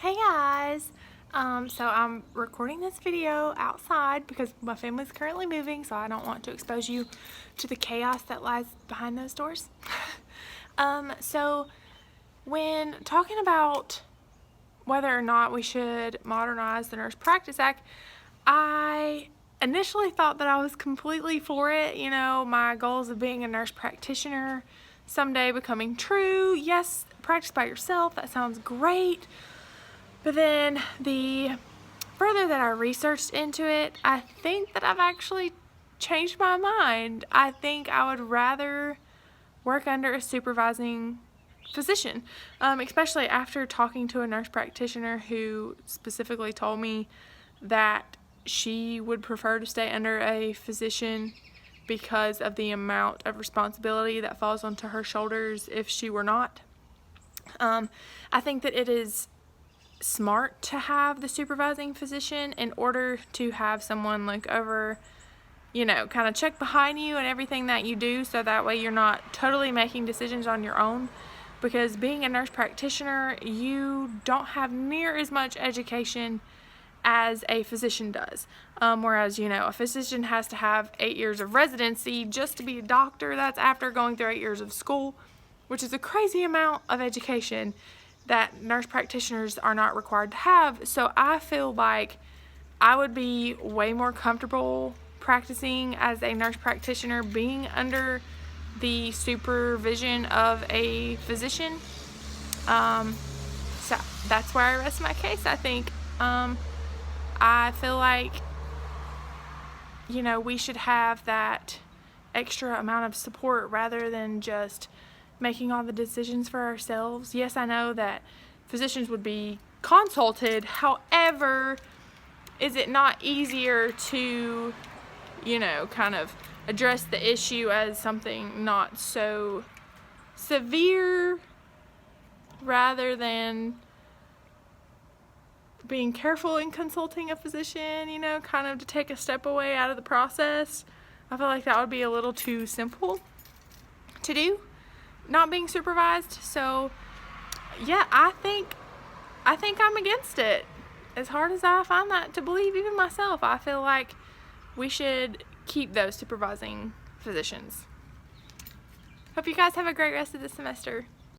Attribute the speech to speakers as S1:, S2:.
S1: Hey guys! So I'm recording this video outside because my family's currently moving, so I don't want to expose you to the chaos that lies behind those doors. So when talking about whether or not we should modernize the Nurse Practice Act, I initially thought that I was completely for it. You know, my goals of being a nurse practitioner someday becoming true. Yes, practice by yourself, that sounds great. But then the further that I researched into it, I think that I've actually changed my mind. I think I would rather work under a supervising physician, especially after talking to a nurse practitioner who specifically told me that she would prefer to stay under a physician because of the amount of responsibility that falls onto her shoulders if she were not. I think that it is smart to have the supervising physician in order to have someone look over, you know, kind of check behind you and everything that you do, so that way you're not totally making decisions on your own. Because being a nurse practitioner, you don't have near as much education as a physician does. Whereas, you know, a physician has to have 8 years of residency just to be a doctor. That's after going through 8 years of school, which is a crazy amount of education that nurse practitioners are not required to have. So I feel like I would be way more comfortable practicing as a nurse practitioner being under the supervision of a physician. So that's where I rest my case. I think I feel like, you know, we should have that extra amount of support rather than just making all the decisions for ourselves. Yes, I know that physicians would be consulted. However, is it not easier to, you know, kind of address the issue as something not so severe rather than being careful in consulting a physician, you know, kind of to take a step away out of the process? I feel like that would be a little too simple to do, not being supervised. So yeah, I think I'm against it. As hard as I find that to believe even myself, I feel like we should keep those supervising physicians. Hope you guys have a great rest of the semester.